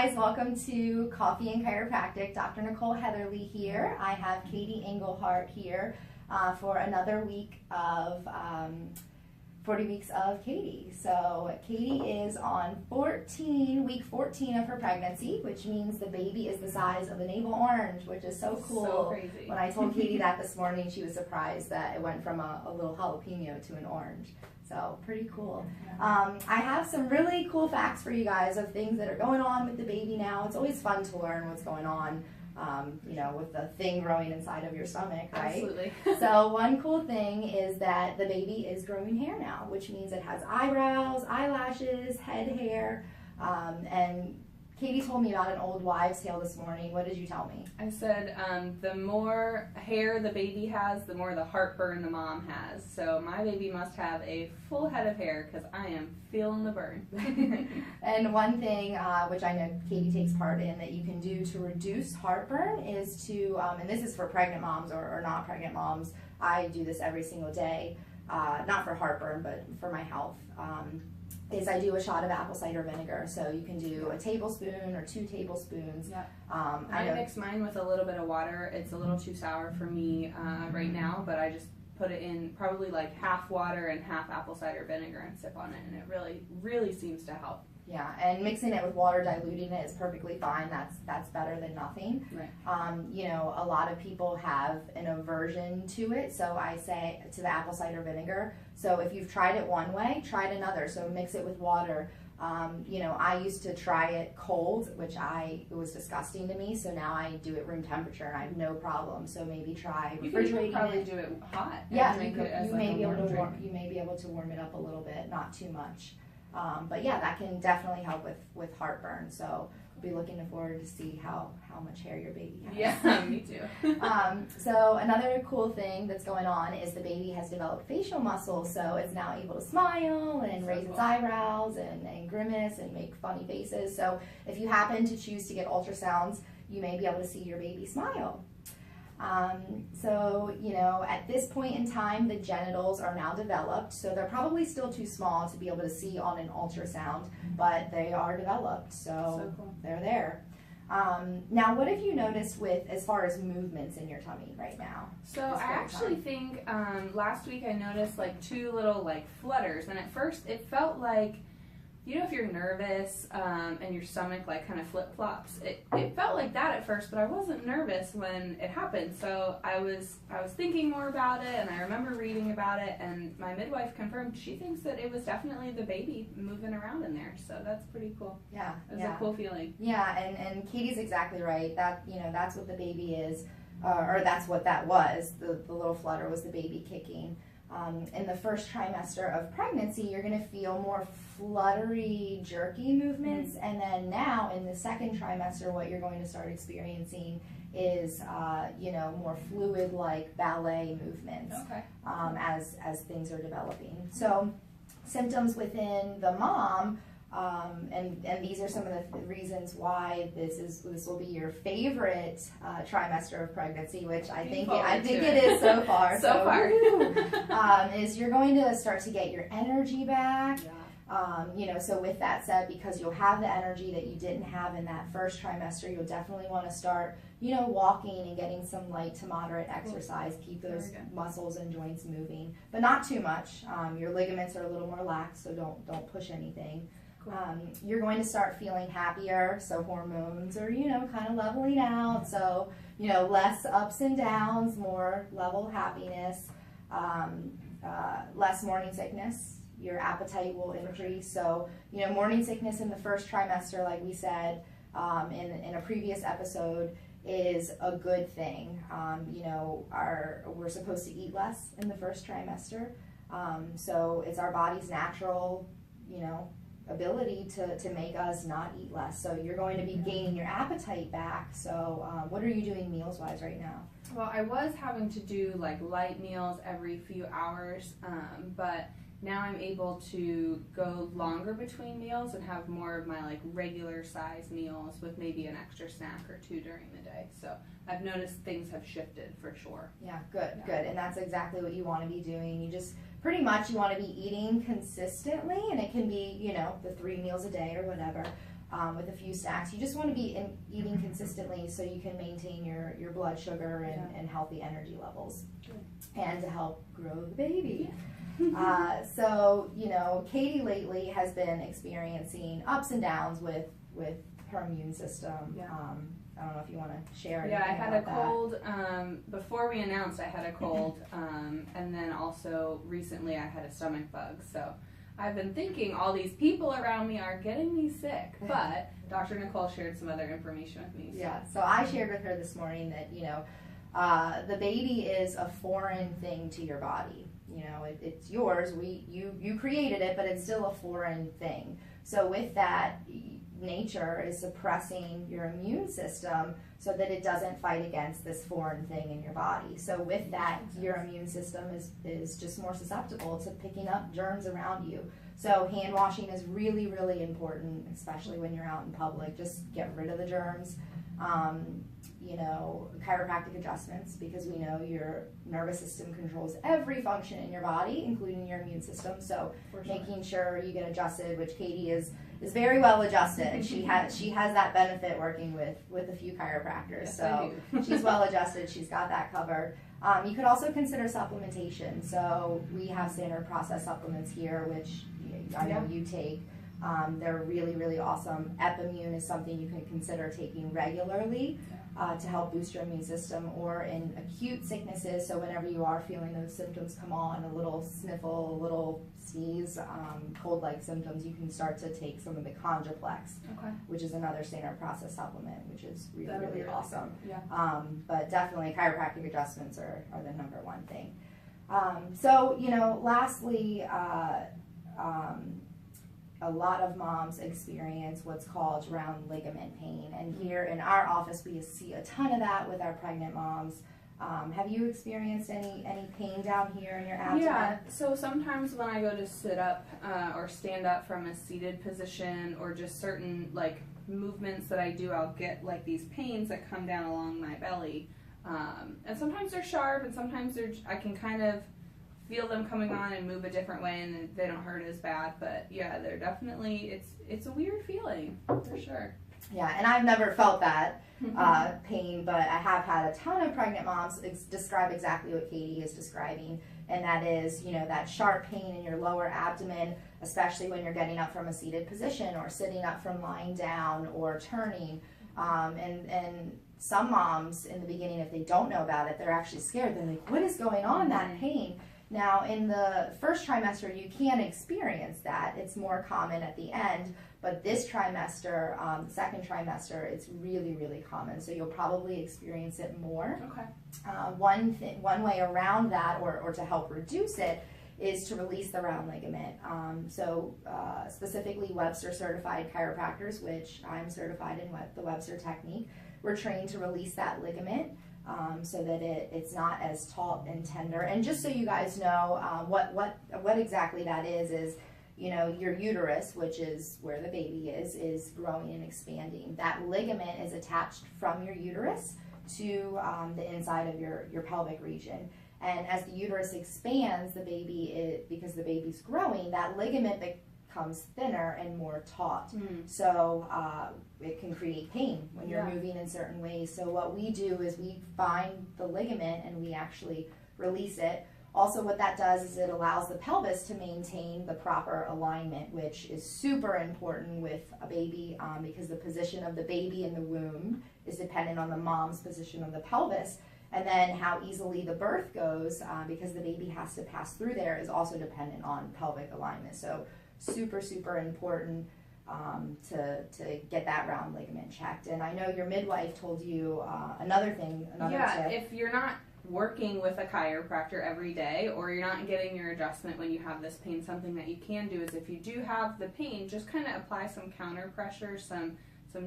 guys, welcome to Coffee and Chiropractic. Dr. Nicole Heatherly here. I have Kadi Engelhart here for another week of 40 weeks of Kadi. So Kadi is on week 14 of her pregnancy, which means the baby is the size of a navel orange, which is so cool. So crazy. When I told Kadi that this morning, she was surprised that it went from a little jalapeno to an orange. So pretty cool. I have some really cool facts for you guys of things that are going on with the baby now. It's always fun to learn what's going on, you know, with the thing growing inside of your stomach, right? Absolutely. So one cool thing is that the baby is growing hair now, which means it has eyebrows, eyelashes, head hair, and Kadi told me about an old wives' tale this morning. What did you tell me? I said the more hair the baby has, the more the heartburn the mom has. So my baby must have a full head of hair because I am feeling the burn. And one thing, which I know Kadi takes part in, that you can do to reduce heartburn is to, and this is for pregnant moms or not pregnant moms, I do this every single day, not for heartburn, but for my health. Is I do a shot of apple cider vinegar. So you can do a tablespoon or 2 tablespoons. Yep. I mix mine with a little bit of water. It's a little too sour for me right now, but I just put it in probably like half water and half apple cider vinegar and sip on it, and it really, really seems to help. Yeah, and mixing it with water, diluting it is perfectly fine. That's better than nothing. Right. You know, a lot of people have an aversion to it, so I say to the apple cider vinegar. So if you've tried it one way, try it another. So mix it with water. You know, I used to try it cold, which it was disgusting to me. So now I do it room temperature, and I have no problem. So maybe try refrigerating it. You can probably do it hot. Yeah, You may be able to warm it up a little bit, not too much. But yeah, that can definitely help with heartburn. So I'll be looking forward to see how much hair your baby has. Yeah, me too. So another cool thing that's going on is the baby has developed facial muscles. So it's now able to smile and raise its eyebrows and grimace and make funny faces. So if you happen to choose to get ultrasounds, you may be able to see your baby smile. So, you know, at this point in time, the genitals are now developed, so they're probably still too small to be able to see on an ultrasound, but they are developed, so cool. They're there. Now, what have you noticed with as far as movements in your tummy right now? So I actually think last week I noticed like 2 little like flutters, and at first it felt like, you know, if you're nervous and your stomach like kind of flip-flops, it felt like that at first, but I wasn't nervous when it happened. So I was thinking more about it, and I remember reading about it, and my midwife confirmed she thinks that it was definitely the baby moving around in there. So that's pretty cool. Yeah. It was a cool feeling. Yeah, and Kadi's exactly right. That, you know, that's what the baby is, or that's what that was. The little flutter was the baby kicking. In the first trimester of pregnancy, you're going to feel more fluttery, jerky movements, and then now in the second trimester, what you're going to start experiencing is, you know, more fluid, like ballet movements. Okay. As things are developing. So, symptoms within the mom. And these are some of the reasons why this will be your favorite trimester of pregnancy, which I think it is so far. So far. Is you're going to start to get your energy back. Yeah. You know, so with that said, because you'll have the energy that you didn't have in that first trimester, you'll definitely want to start, you know, walking and getting some light to moderate exercise. Keep those muscles and joints moving, but not too much. Your ligaments are a little more lax, so don't push anything. Cool. You're going to start feeling happier, so hormones are, you know, kind of leveling out, so, you know, less ups and downs, more level happiness, less morning sickness. Your appetite will increase. So, you know, morning sickness in the first trimester, like we said in a previous episode, is a good thing. You know, we're supposed to eat less in the first trimester, so it's our body's natural, you know, ability to make us not eat less. So you're going to be gaining your appetite back. So what are you doing meals wise right now? Well, I was having to do like light meals every few hours, but now I'm able to go longer between meals and have more of my like regular size meals with maybe an extra snack or 2 during the day. So I've noticed things have shifted for sure. Yeah, good. And that's exactly what you want to be doing. You just pretty much you want to be eating consistently, and it can be, you know, the 3 meals a day or whatever. with a few snacks. You just want to be eating consistently so you can maintain your blood sugar and healthy energy levels. And to help grow the baby. So, you know, Kadi lately has been experiencing ups and downs with her immune system. I don't know if you want to share anything. I had a that. cold. Before we announced, I had a cold, and then also recently I had a stomach bug. So I've been thinking all these people around me are getting me sick, but Dr. Nicole shared some other information with me. So. Yeah, so I shared with her this morning that, you know, the baby is a foreign thing to your body. You know, it's yours. You created it, but it's still a foreign thing. So with that, nature is suppressing your immune system so that it doesn't fight against this foreign thing in your body. So with that, your immune system is just more susceptible to picking up germs around you. So hand washing is really, really important, especially when you're out in public. Just get rid of the germs. You know, chiropractic adjustments, because we know your nervous system controls every function in your body, including your immune system. So making sure you get adjusted, which Kadi is very well adjusted. She has that benefit working with a few chiropractors. Yes, so she's well adjusted. She's got that covered. You could also consider supplementation. So we have standard process supplements here, which I know you take. They're really, really awesome. Epimune is something you can consider taking regularly to help boost your immune system, or in acute sicknesses. So whenever you are feeling those symptoms come on, a little sniffle, a little sneeze, cold-like symptoms, you can start to take some of the Chondroplex, which is another standard process supplement, which is really, really awesome. But definitely chiropractic adjustments are the number one thing. So, you know, lastly, a lot of moms experience what's called round ligament pain, and here in our office we see a ton of that with our pregnant moms. Have you experienced any pain down here in your abdomen? Yeah, so sometimes when I go to sit up or stand up from a seated position, or just certain like movements that I do, I'll get like these pains that come down along my belly, and sometimes they're sharp, and sometimes I can kind of feel them coming on and move a different way, and they don't hurt as bad. But yeah, they're definitely, it's a weird feeling for sure. Yeah, and I've never felt that pain, but I have had a ton of pregnant moms describe exactly what Kadi is describing, and that is, you know, that sharp pain in your lower abdomen, especially when you're getting up from a seated position, or sitting up from lying down, or turning. And some moms in the beginning, if they don't know about it, they're actually scared. They're like, what is going on, that pain? Now, in the first trimester, you can experience that. It's more common at the end, but this trimester, the second trimester, it's really, really common. So you'll probably experience it more. One way around that, or to help reduce it, is to release the round ligament. Specifically Webster certified chiropractors, which I'm certified in the Webster technique, we're trained to release that ligament. So that it's not as taut and tender. And just so you guys know, what exactly that is, you know, your uterus, which is where the baby is growing and expanding. That ligament is attached from your uterus to the inside of your pelvic region. And as the uterus expands, because the baby's growing, that ligament becomes thinner and more taut. So it can create pain when you're moving in certain ways. So what we do is we find the ligament and we actually release it. Also, what that does is it allows the pelvis to maintain the proper alignment, which is super important with a baby, because the position of the baby in the womb is dependent on the mom's position of the pelvis. And then how easily the birth goes, because the baby has to pass through there, is also dependent on pelvic alignment. So super, super important to get that round ligament checked. And I know your midwife told you another tip. If you're not working with a chiropractor every day, or you're not getting your adjustment when you have this pain, something that you can do is, if you do have the pain, just kind of apply some counter pressure, some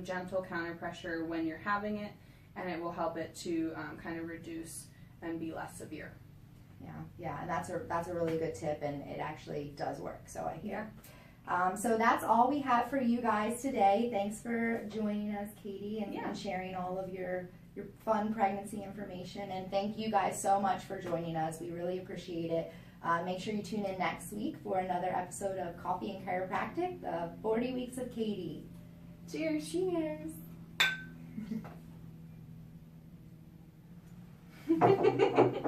gentle counter pressure when you're having it, and it will help it to kind of reduce and be less severe. Yeah, and that's a really good tip, and it actually does work, so I hear. So that's all we have for you guys today. Thanks for joining us, Kadi, and sharing all of your fun pregnancy information. And thank you guys so much for joining us. We really appreciate it. Make sure you tune in next week for another episode of Coffee and Chiropractic, the 40 Weeks of Kadi. Cheers. Cheers.